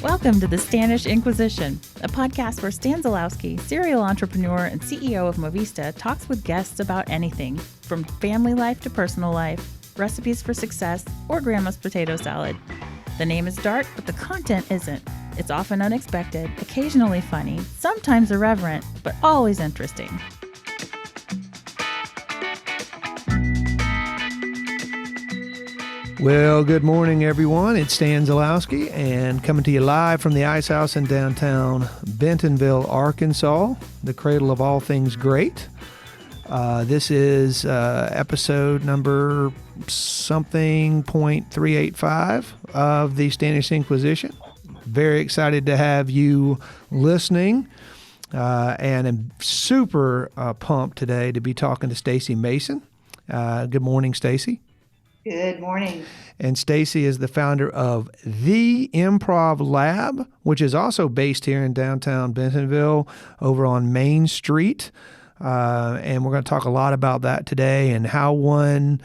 Welcome to the Stanish Inquisition, a podcast where Stan Zylowski, serial entrepreneur and CEO of Movista, talks with guests about anything, from family life to personal life, recipes for success, or grandma's potato salad. The name is dark, but the content isn't. It's often unexpected, occasionally funny, sometimes irreverent, but always interesting. Well, good morning, everyone. It's Stan Zylowski, and coming to you live from the Ice House in downtown Bentonville, Arkansas, the cradle of all things great. This is episode number something .385 of the Stanish Inquisition. Very excited to have you listening, and I'm super pumped today to be talking to Stacey Mason. Good morning, Stacey. Good morning. And Stacey is the founder of the Improv Lab, which is also based here in downtown Bentonville over on Main Street. And we're going to talk a lot about that today and how one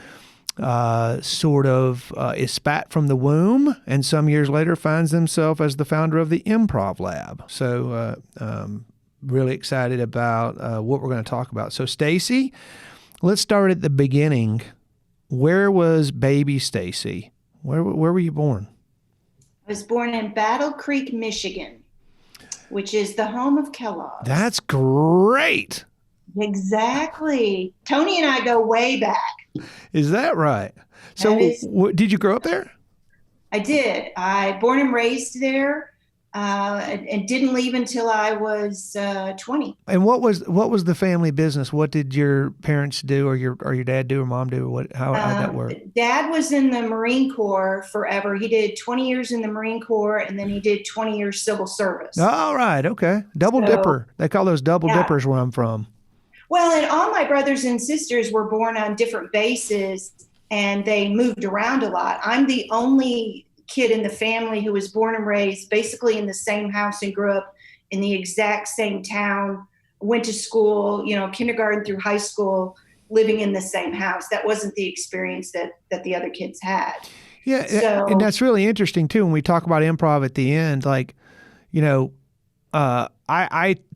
is spat from the womb and some years later finds himself as the founder of the Improv Lab. So really excited about what we're going to talk about. So Stacey, let's start at the beginning. Where was baby Stacey? Where were you born? I was born in Battle Creek, Michigan, which is the home of Kellogg's. That's great. Exactly. Tony and I go way back. Is that right? So did you grow up there? I did. I born and raised there and didn't leave until I was 20. And what was the family business? What did your parents do, or your dad do, or mom do? How did that work? Dad was in the Marine Corps forever. He did 20 years in the Marine Corps, and then he did 20 years civil service. All right. Okay. Double dipper. They call those double dippers where I'm from. Well, and all my brothers and sisters were born on different bases, and they moved around a lot. I'm the only kid in the family who was born and raised basically in the same house and grew up in the exact same town, went to school, kindergarten through high school, living in the same house. That wasn't the experience that the other kids had. Yeah. And that's really interesting too. When we talk about improv at the end, I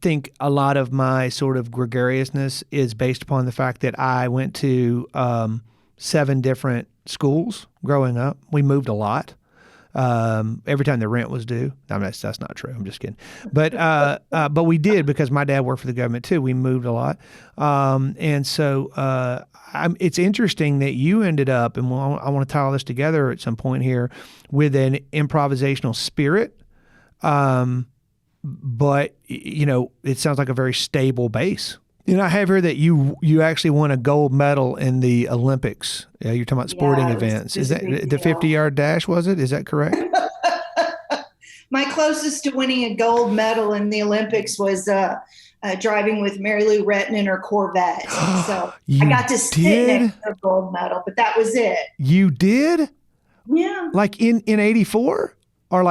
think a lot of my sort of gregariousness is based upon the fact that I went to 7 different schools growing up. We moved a lot. Every time the rent was due. I mean, that's not true. I'm just kidding. But we did, because my dad worked for the government too. We moved a lot. And so it's interesting that you ended up, and I want to tie all this together at some point here, with an improvisational spirit. But, it sounds like a very stable base. I have here that you actually won a gold medal in the Olympics. You're talking about sporting events. Is that the 50-yard dash, was it? Is that correct? My closest to winning a gold medal in the Olympics was driving with Mary Lou Retton in her Corvette. So I got to sit next to a gold medal, but that was it. You did? Yeah. Like in 84? Or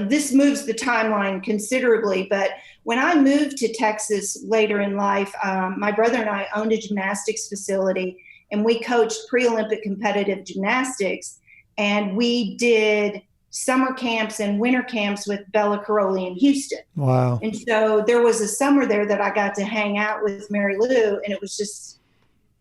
this moves the timeline considerably, but when I moved to Texas later in life, my brother and I owned a gymnastics facility, and we coached pre-Olympic competitive gymnastics, and we did summer camps and winter camps with Bella Caroli in Houston. Wow. And so there was a summer there that I got to hang out with Mary Lou, and it was just,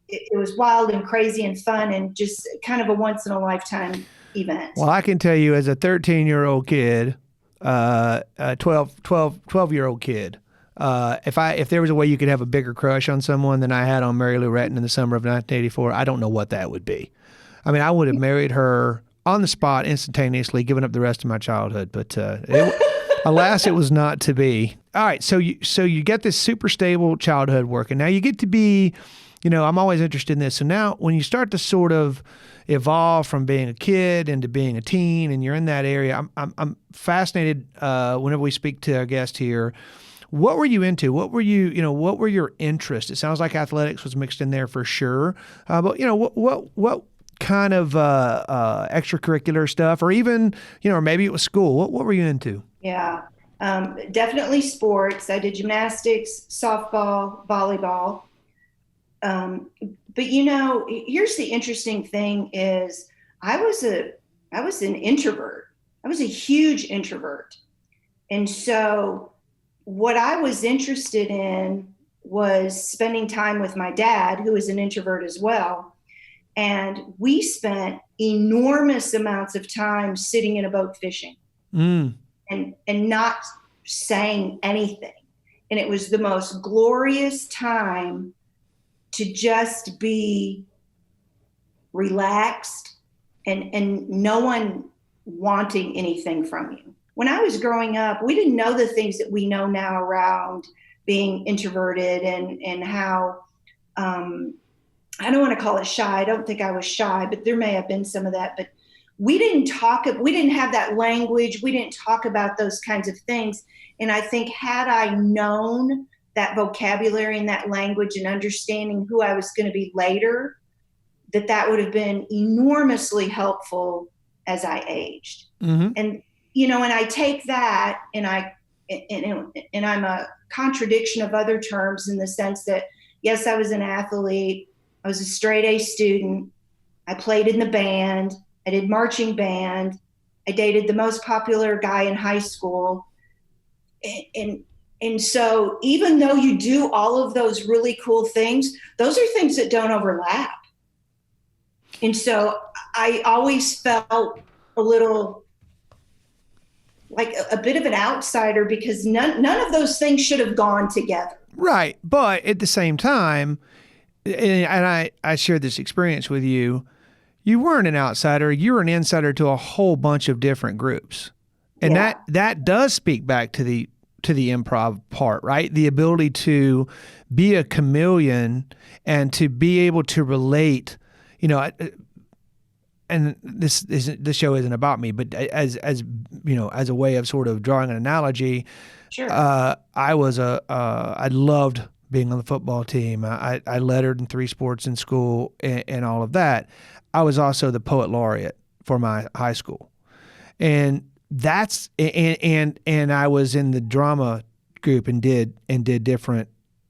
it was wild and crazy and fun and just kind of a once in a lifetime event. Well, I can tell you, as a 13-year-old kid, a 12-year-old kid, if there was a way you could have a bigger crush on someone than I had on Mary Lou Retton in the summer of 1984, I don't know what that would be. I mean, I would have married her on the spot, instantaneously, given up the rest of my childhood. But alas, it was not to be. All right, so you get this super stable childhood working. Now you get to be, I'm always interested in this. So now when you start to sort of evolve from being a kid into being a teen, and you're in that area, I'm fascinated whenever we speak to our guest here. What were you into? What were your interests? It sounds like athletics was mixed in there for sure. But what kind of extracurricular stuff, or even, or maybe it was school. What were you into? Yeah, definitely sports. I did gymnastics, softball, volleyball. But here's the interesting thing is I was an introvert. I was a huge introvert. And so what I was interested in was spending time with my dad, who is an introvert as well. And we spent enormous amounts of time sitting in a boat fishing and not saying anything. And it was the most glorious time to just be relaxed and no one wanting anything from you. When I was growing up, we didn't know the things that we know now around being introverted and how, I don't want to call it shy. I don't think I was shy, but there may have been some of that. But we didn't have that language. We didn't talk about those kinds of things. And I think had I known that vocabulary and that language and understanding who I was going to be later, that would have been enormously helpful as I aged. Mm-hmm. And, and I take that and I'm a contradiction of other terms in the sense that, yes, I was an athlete. I was a straight A student. I played in the band. I did marching band. I dated the most popular guy in high school. And so even though you do all of those really cool things, those are things that don't overlap. And so I always felt a little like a bit of an outsider because none of those things should have gone together. Right. But at the same time, and I shared this experience with you, you weren't an outsider. You were an insider to a whole bunch of different groups. And that does speak back to the improv part, right? The ability to be a chameleon and to be able to relate, and this show isn't about me, but as a way of sort of drawing an analogy, sure. I loved being on the football team. I lettered in 3 sports in school and all of that. I was also the poet laureate for my high school. And I was in the drama group and did different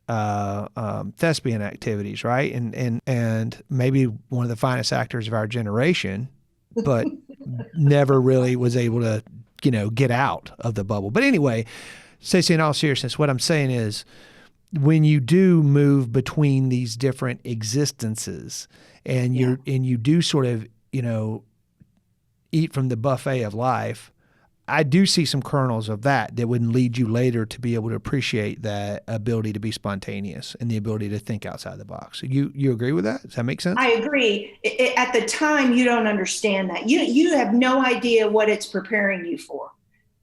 thespian activities, right? And maybe one of the finest actors of our generation, but never really was able to, get out of the bubble. But anyway, Stacey, in all seriousness, what I'm saying is when you do move between these different existences and you do sort of, eat from the buffet of life, I do see some kernels of that would lead you later to be able to appreciate that ability to be spontaneous and the ability to think outside the box. You agree with that? Does that make sense? I agree. At the time, you don't understand that. You have no idea what it's preparing you for.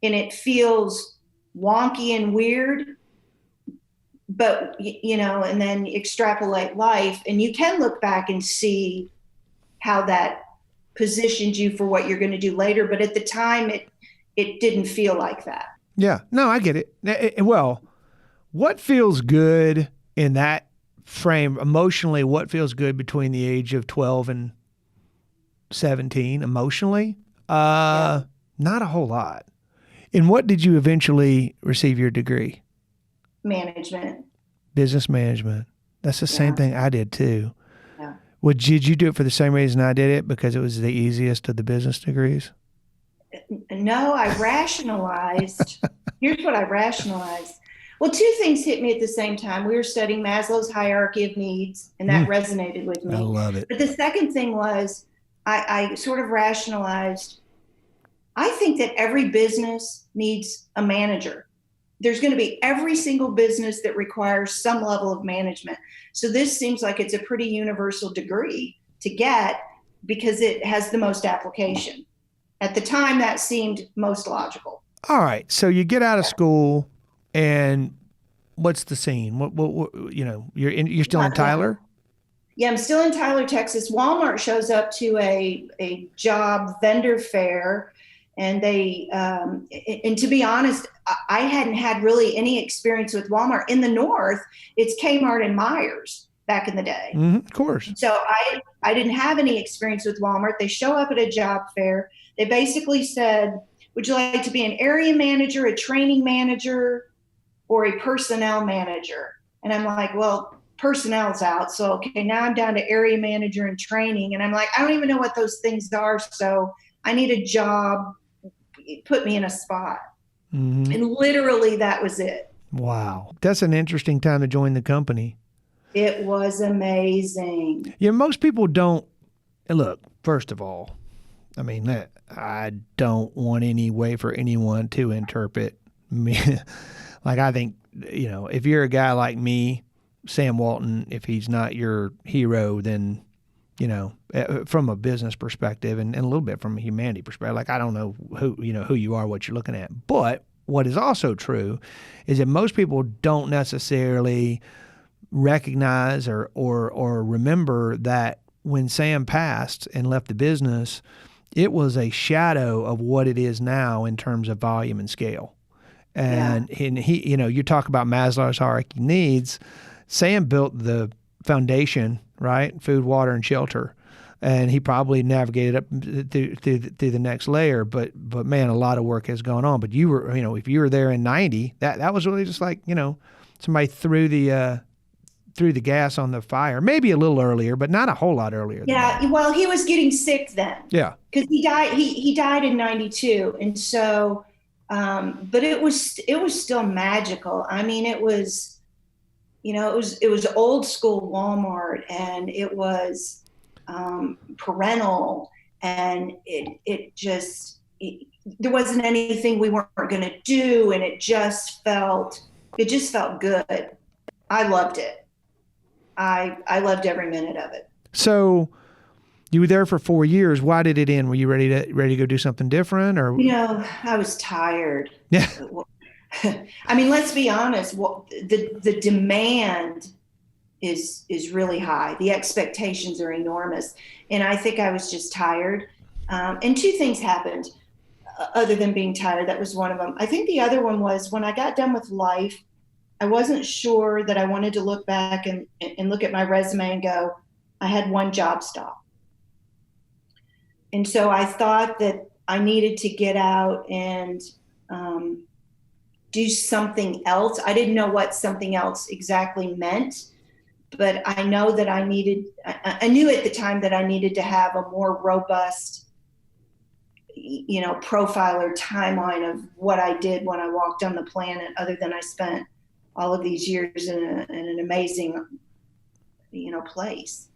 And it feels wonky and weird, but, and then extrapolate life and you can look back and see how that positioned you for what you're going to do later. But at the time, it didn't feel like that. Yeah. No, I get it. Well, what feels good in that frame emotionally? What feels good between the age of 12 and 17 emotionally? Not a whole lot. In what did you eventually receive your degree? Management. Business management. That's the same thing I did too. Yeah. Well, did you do it for the same reason I did it? Because it was the easiest of the business degrees? No, I rationalized. Here's what I rationalized. Well, 2 things hit me at the same time. We were studying Maslow's hierarchy of needs, and that resonated with me. I love it. But the second thing was I sort of rationalized, I think that every business needs a manager. There's going to be every single business that requires some level of management. So this seems like it's a pretty universal degree to get because it has the most application. At the time, that seemed most logical. All right. So you get out of school, and what's the scene? What you're still in Tyler? Yeah, I'm still in Tyler, Texas. Walmart shows up to a job vendor fair, and they and to be honest, I hadn't had really any experience with Walmart. In the North, it's Kmart and Myers back in the day. Mm-hmm, of course. So I didn't have any experience with Walmart. They show up at a job fair. They basically said, would you like to be an area manager, a training manager, or a personnel manager? And I'm like, well, personnel's out. So, okay, now I'm down to area manager and training. And I'm like, I don't even know what those things are. So I need a job, it put me in a spot. Mm-hmm. And literally that was it. Wow. That's an interesting time to join the company. It was amazing. Yeah, most people don't. Look, first of all, I mean, I don't want any way for anyone to interpret me. Like, I think, if you're a guy like me, Sam Walton, if he's not your hero, then, from a business perspective and a little bit from a humanity perspective, like, I don't know who you are, what you're looking at. But what is also true is that most people don't necessarily recognize or remember that when Sam passed and left the business, it was a shadow of what it is now in terms of volume and scale. And he, you talk about Maslow's hierarchy needs. Sam built the foundation, right? Food, water, and shelter. And he probably navigated up through the next layer. But man, a lot of work has gone on. But you were, if you were there in 90, that was really just like, somebody threw the gas on the fire, maybe a little earlier, but not a whole lot earlier. Yeah. Well, he was getting sick then. Yeah. Because he died in 92. And so, but it was still magical. I mean, it was old school Walmart, and it was parental, and there wasn't anything we weren't going to do. And it just felt good. I loved it. I loved every minute of it. So you were there for 4 years. Why did it end? Were you ready to go do something different, or? I was tired. Yeah. I mean, let's be honest. The demand is really high. The expectations are enormous, and I think I was just tired. And two things happened, other than being tired. That was one of them. I think the other one was when I got done with life, I wasn't sure that I wanted to look back and look at my resume and go, I had one job stop. And so I thought that I needed to get out and do something else. I didn't know what something else exactly meant, but I know that I knew at the time that I needed to have a more robust, profile or timeline of what I did when I walked on the planet, other than I spent all of these years in an amazing, place.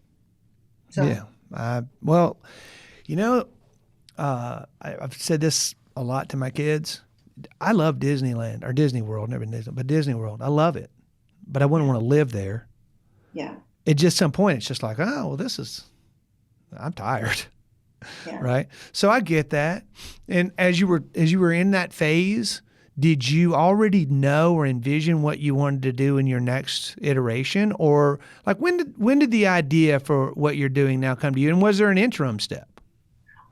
So. Yeah. I've said this a lot to my kids. I love Disneyland or Disney World, never been Disney, but Disney World. I love it, but I wouldn't want to live there. Yeah. At just some point, it's just like, oh, well, I'm tired. Yeah. Right. So I get that. And as you were in that phase, did you already know or envision what you wanted to do in your next iteration? Or like when did the idea for what you're doing now come to you? And was there an interim step?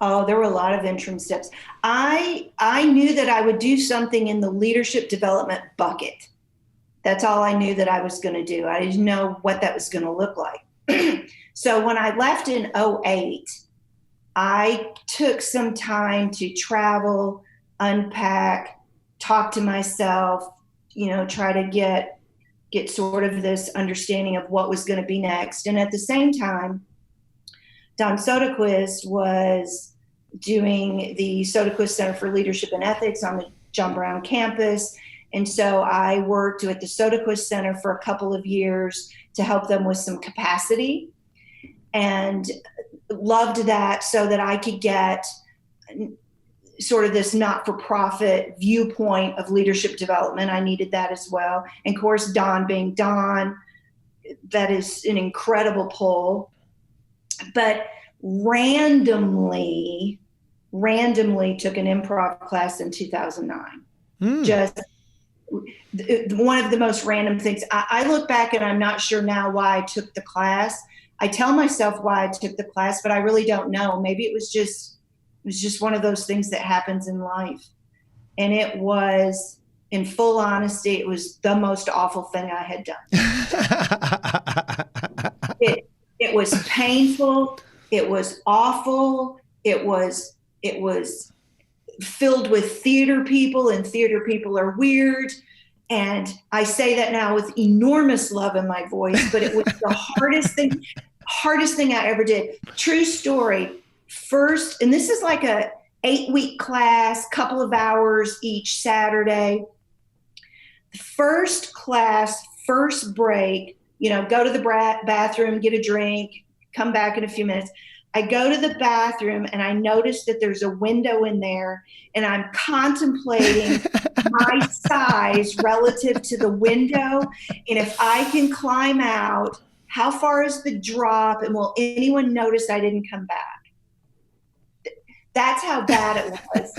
Oh, there were a lot of interim steps. I knew that I would do something in the leadership development bucket. That's all I knew that I was going to do. I didn't know what that was going to look like. So when I left in 2008, I took some time to travel, unpack, talk to myself, try to get sort of this understanding of what was going to be next. And at the same time, Don Soderquist was doing the Soderquist Center for Leadership and Ethics on the John Brown campus. And so I worked at the Soderquist Center for a couple of years to help them with some capacity, and loved that so that I could get sort of this not-for-profit viewpoint of leadership development. I needed that as well. And of course, Don being Don, that is an incredible pull. But randomly took an improv class in 2009. Just one of the most random things. I look back and I'm not sure now why I took the class. I tell myself why I took the class, but I really don't know. Maybe it was just one of those things that happens in life. And it was, in full honesty, it was the most awful thing I had done. It was painful. It was awful. It was filled with theater people, and theater people are weird. And I say that now with enormous love in my voice, but it was the hardest thing I ever did. True story. First, and this is like 8-week class, couple of hours each Saturday. The first class, first break, go to the bathroom, get a drink, come back in a few minutes. I go to the bathroom and I notice that there's a window in there, and I'm contemplating my size relative to the window. And if I can climb out, how far is the drop, and will anyone notice I didn't come back? That's how bad it was.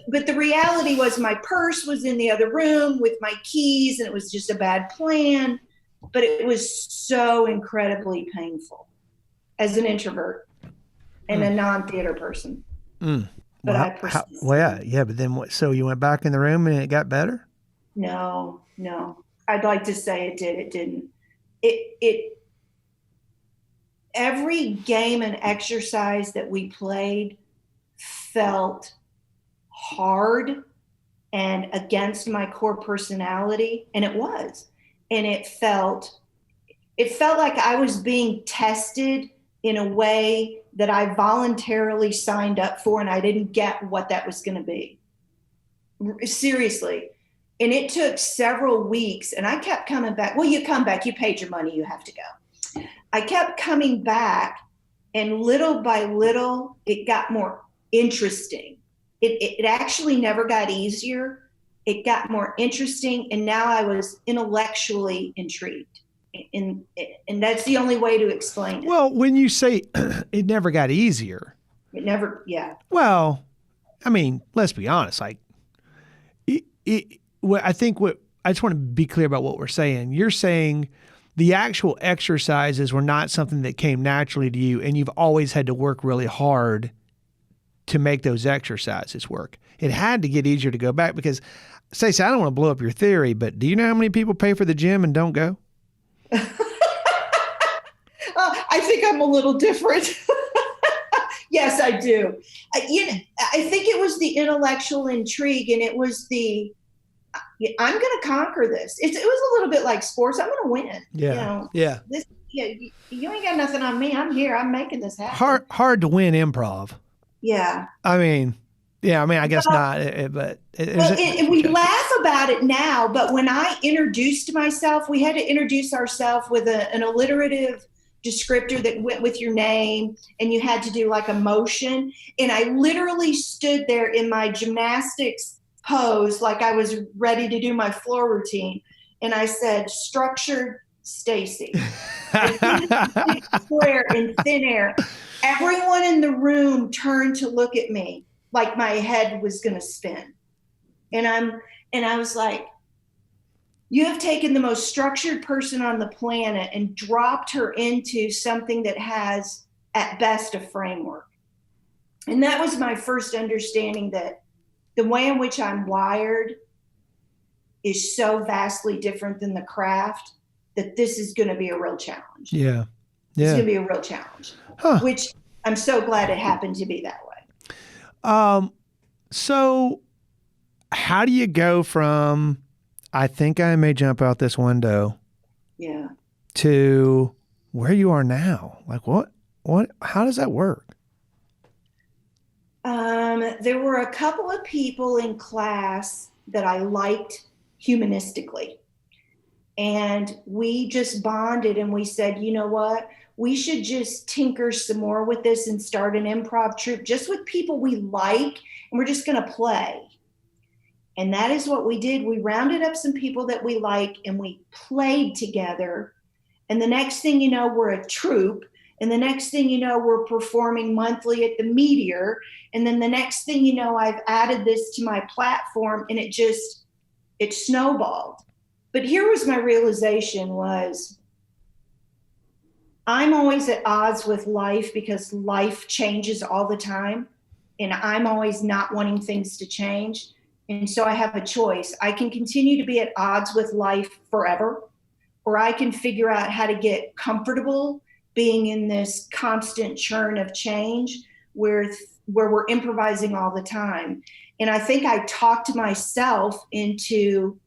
But the reality was my purse was in the other room with my keys, and it was just a bad plan. But it was so incredibly painful as an introvert and a non-theater person. But I persisted. But then what? So you went back in the room and it got better? No. I'd like to say it did. It didn't. Every game and exercise that we played felt hard and against my core personality, and it was. And it felt like I was being tested in a way that I voluntarily signed up for, and I didn't get what that was going to be. Seriously. And it took several weeks, and I kept coming back. Well, you come back, you paid your money, you have to go. I kept coming back, and little by little, it got more interesting. It actually never got easier. It got more interesting, and now I was intellectually intrigued. And that's the only way to explain it. Well, when you say it never got easier. It never, yeah. Well, I mean, let's be honest. Like, I just want to be clear about what we're saying. You're saying the actual exercises were not something that came naturally to you, and you've always had to work really hard to make those exercises work. It had to get easier to go back because, Stacey, I don't want to blow up your theory, but do you know how many people pay for the gym and don't go? I think I'm a little different. Yes, I do. I think it was the intellectual intrigue, and it was I'm going to conquer this. It was a little bit like sports. I'm going to win. Yeah. You ain't got nothing on me. I'm here. I'm making this happen. Hard to win improv. Yeah. I guess not. We laugh about it now, but when I introduced myself, we had to introduce ourselves with an alliterative descriptor that went with your name, and you had to do like a motion. And I literally stood there in my gymnastics pose like I was ready to do my floor routine. And I said, structured Stacey. Square in thin air. Everyone in the room turned to look at me like my head was going to spin. And I was like, you have taken the most structured person on the planet and dropped her into something that has, at best, a framework. And that was my first understanding that the way in which I'm wired is so vastly different than the craft that this is going to be a real challenge. Yeah. It's going to be a real challenge, which I'm so glad it happened to be that way. So how do you go from, I think I may jump out this window, to where you are now? Like how does that work? There were a couple of people in class that I liked humanistically, and we just bonded, and we said, you know what? We should just tinker some more with this and start an improv troupe just with people we like, and we're just going to play. And that is what we did. We rounded up some people that we like, and we played together. And the next thing you know, we're a troupe. And the next thing you know, we're performing monthly at the Meteor. And then the next thing you know, I've added this to my platform, and it snowballed. But here was my realization was, I'm always at odds with life because life changes all the time. And I'm always not wanting things to change. And so I have a choice. I can continue to be at odds with life forever, or I can figure out how to get comfortable being in this constant churn of change where we're improvising all the time. And I think I talked myself into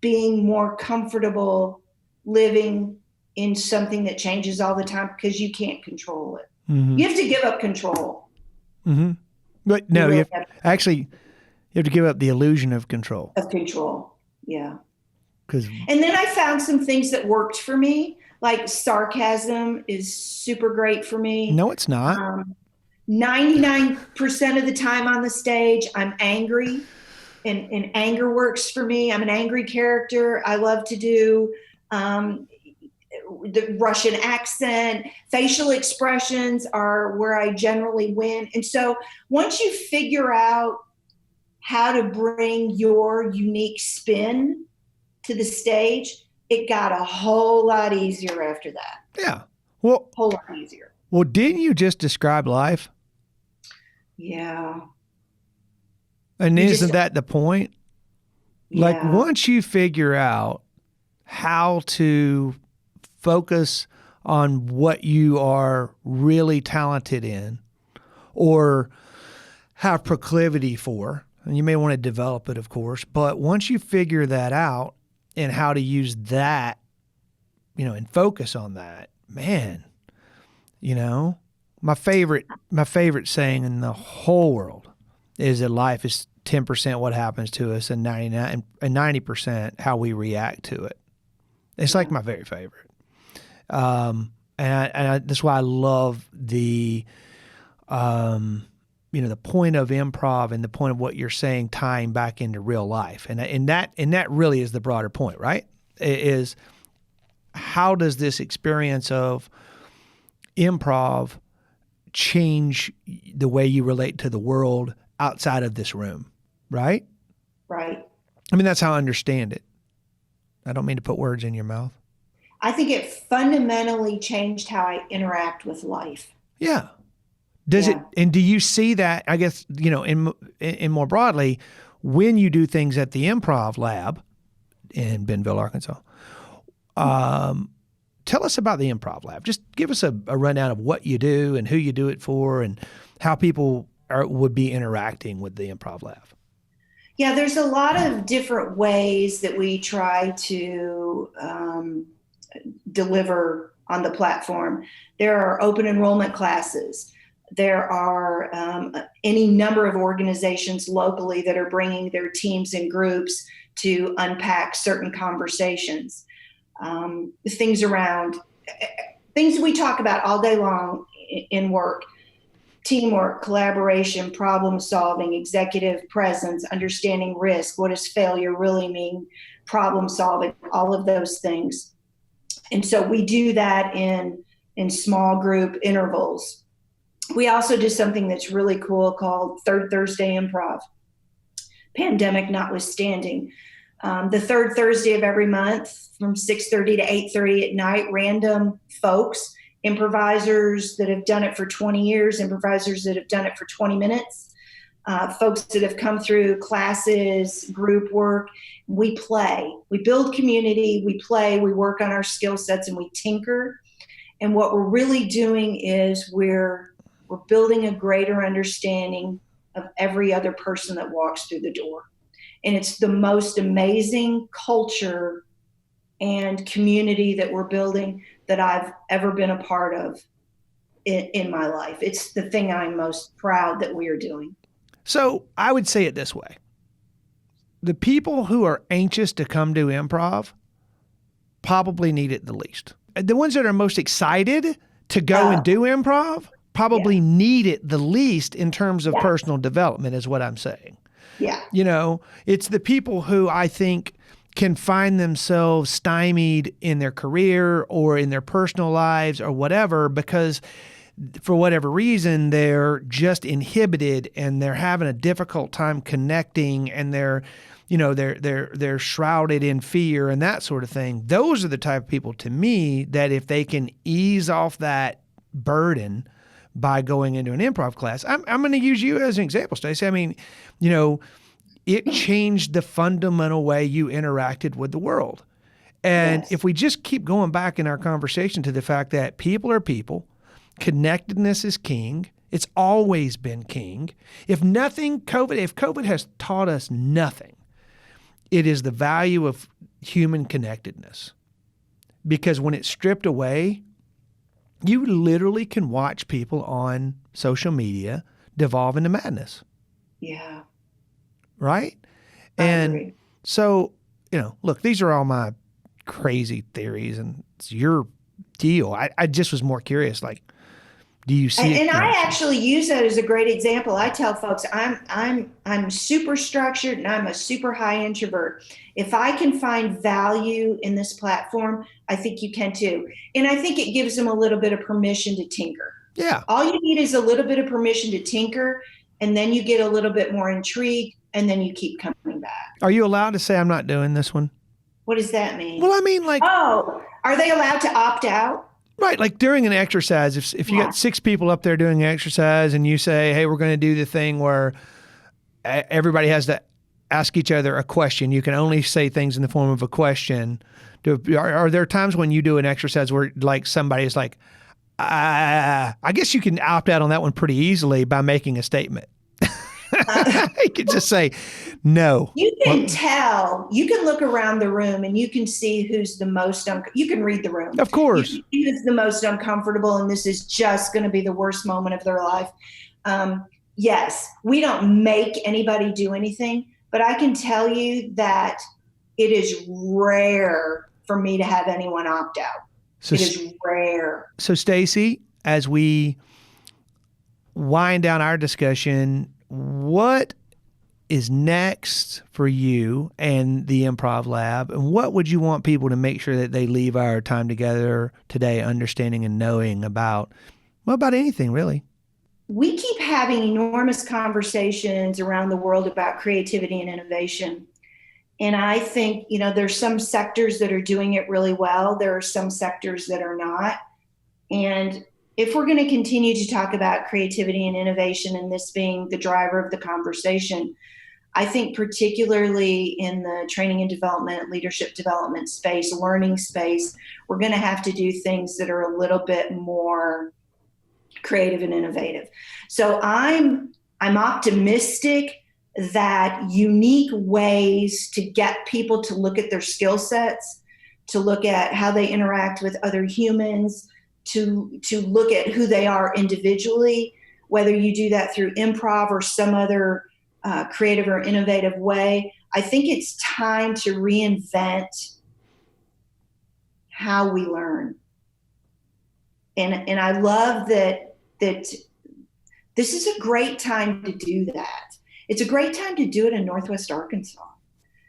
being more comfortable living in something that changes all the time because you can't control it. Mm-hmm. You have to give up control. Mm-hmm. But no, really you have to give up the illusion of control. of control. Yeah. And then I found some things that worked for me. Like sarcasm is super great for me. No, it's not. 99% of the time on the stage, I'm angry, and anger works for me. I'm an angry character. I love to do the Russian accent. Facial expressions are where I generally win. And so once you figure out how to bring your unique spin to the stage, it got a whole lot easier after that. Yeah. Well, Whole lot easier. Well, didn't you just describe life? Yeah. And isn't that the point? Yeah. Like once you figure out how to focus on what you are really talented in or have proclivity for, and you may want to develop it, of course, but once you figure that out and how to use that, and focus on that, man, my favorite saying in the whole world is that life is 10% what happens to us and 90% how we react to it. It's like my very favorite. And that's why I love the point of improv and the point of what you're saying tying back into real life. And that really is the broader point, right? It is how does this experience of improv change the way you relate to the world outside of this room, right? Right. I mean, that's how I understand it. I don't mean to put words in your mouth. I think it fundamentally changed how I interact with life. Yeah. Does it? And do you see that, I guess, in more broadly, when you do things at the Improv Lab in Bentonville, Arkansas? Tell us about the Improv Lab. Just give us a rundown of what you do and who you do it for and how people would be interacting with the Improv Lab. Yeah, there's a lot of different ways that we try to deliver on the platform. There are open enrollment classes. There are any number of organizations locally that are bringing their teams and groups to unpack certain conversations. Things we talk about all day long in work: teamwork, collaboration, problem solving, executive presence, understanding risk. What does failure really mean? Problem solving, all of those things. And so we do that in small group intervals. We also do something that's really cool called Third Thursday Improv, pandemic notwithstanding. The third Thursday of every month from 6:30 to 8:30 at night, random folks, improvisers that have done it for 20 years, improvisers that have done it for 20 minutes, folks that have come through classes, group work. We play, we build community, we play, we work on our skill sets, and we tinker. And what we're really doing is we're building a greater understanding of every other person that walks through the door. And it's the most amazing culture and community that we're building that I've ever been a part of in my life. It's the thing I'm most proud that we are doing. So I would say it this way. The people who are anxious to come to improv probably need it the least. The ones that are most excited to go and do improv probably need it the least in terms of personal development is what I'm saying. Yeah. It's the people who I think can find themselves stymied in their career or in their personal lives or whatever because for whatever reason they're just inhibited and they're having a difficult time connecting and they're shrouded in fear and that sort of thing. Those are the type of people to me that if they can ease off that burden by going into an improv class. I'm going to use you as an example, Stacey. I mean, it changed the fundamental way you interacted with the world. And if we just keep going back in our conversation to the fact that people are people, connectedness is king. It's always been king. If COVID has taught us nothing, it is the value of human connectedness. Because when it's stripped away, you literally can watch people on social media devolve into madness. Yeah. Right? I And agree. so, look, these are all my crazy theories, and it's your deal. I just was more curious, like, do you see a And I connection? actually use that as a great example. I tell folks I'm super structured and I'm a super high introvert. If I can find value in this platform, I think you can too. And I think it gives them a little bit of permission to tinker. Yeah. All you need is a little bit of permission to tinker, and then you get a little bit more intrigued, and then you keep coming back. Are you allowed to say I'm not doing this one? What does that mean? Well, I mean, like, Oh, are they allowed to opt out? right, like during an exercise, if you got 6 people up there doing an exercise and you say, hey, we're going to do the thing where everybody has to ask each other a question. You can only say things in the form of a question. Are there times when you do an exercise where like somebody is like, I guess you can opt out on that one pretty easily by making a statement. You can just say no. You can tell, you can look around the room and you can see who's the most, you can read the room. Of course. You can see who's the most uncomfortable, and this is just going to be the worst moment of their life. Yes, we don't make anybody do anything, but I can tell you that it is rare for me to have anyone opt out. So, it is rare. So Stacey, as we wind down our discussion, what is next for you and the Improv Lab, and what would you want people to make sure that they leave our time together today understanding and knowing about anything really? We keep having enormous conversations around the world about creativity and innovation. And I think, there's some sectors that are doing it really well. There are some sectors that are not. And if we're going to continue to talk about creativity and innovation, and this being the driver of the conversation, I think particularly in the training and development, leadership development space, learning space, we're going to have to do things that are a little bit more creative and innovative. So I'm optimistic that unique ways to get people to look at their skill sets, to look at how they interact with other humans, to look at who they are individually, whether you do that through improv or some other creative or innovative way. I think it's time to reinvent how we learn. And I love that this is a great time to do that. It's a great time to do it in Northwest Arkansas.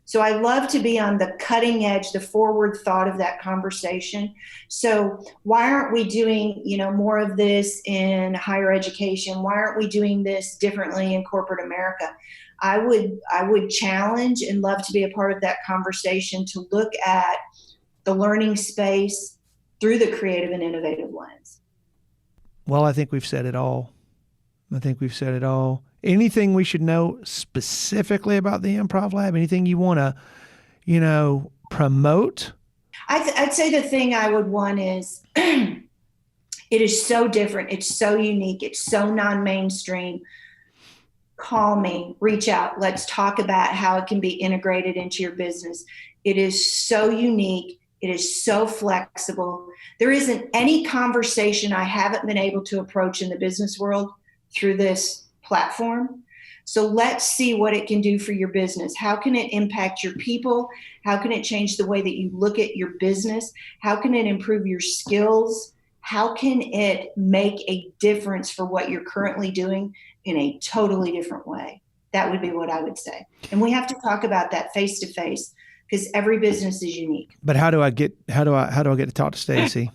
So I love to be on the cutting edge, the forward thought of that conversation. So why aren't we doing, more of this in higher education? Why aren't we doing this differently in corporate America? I would challenge and love to be a part of that conversation to look at the learning space through the creative and innovative lens. Well, I think we've said it all. Anything we should know specifically about the Improv Lab? Anything you want to, promote? I'd say the thing I would want is it is so different. It's so unique. It's so non-mainstream. Call me, reach out. Let's talk about how it can be integrated into your business. It is so unique. It is so flexible. There isn't any conversation I haven't been able to approach in the business world through this platform. So let's see what it can do for your business. How can it impact your people? How can it change the way that you look at your business? How can it improve your skills? How can it make a difference for what you're currently doing in a totally different way? That would be what I would say. And we have to talk about that face to face, because every business is unique. But how do I get to talk to Stacey?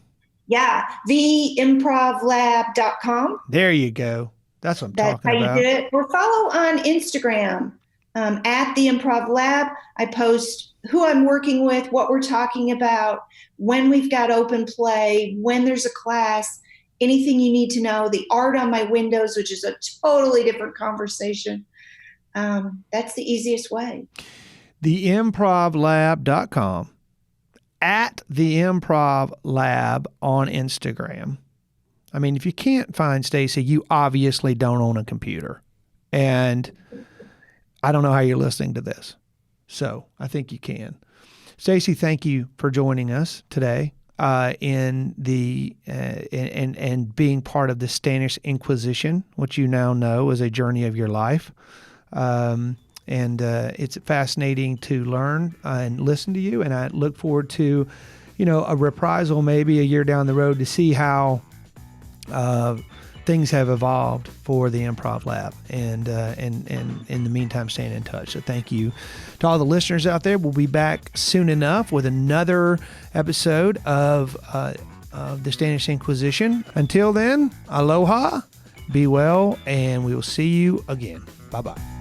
Yeah, theimprovlab.com. There you go. That's what I'm talking about. That's how you do it. Or follow on Instagram at the Improv Lab. I post who I'm working with, what we're talking about, when we've got open play, when there's a class, anything you need to know, the art on my windows, which is a totally different conversation. That's the easiest way. Theimprovlab.com, at the Improv Lab on Instagram. I mean, if you can't find Stacey, you obviously don't own a computer. And I don't know how you're listening to this. So I think you can. Stacey, thank you for joining us today. in the and being part of the Stanish Inquisition, which you now know is a journey of your life. And it's fascinating to learn and listen to you. And I look forward to, a reprisal maybe a year down the road to see how things have evolved for the Improv Lab. And in the meantime, staying in touch. So thank you to all the listeners out there. We'll be back soon enough with another episode of the Stanish Inquisition. Until then, aloha, be well, and we will see you again. Bye-bye.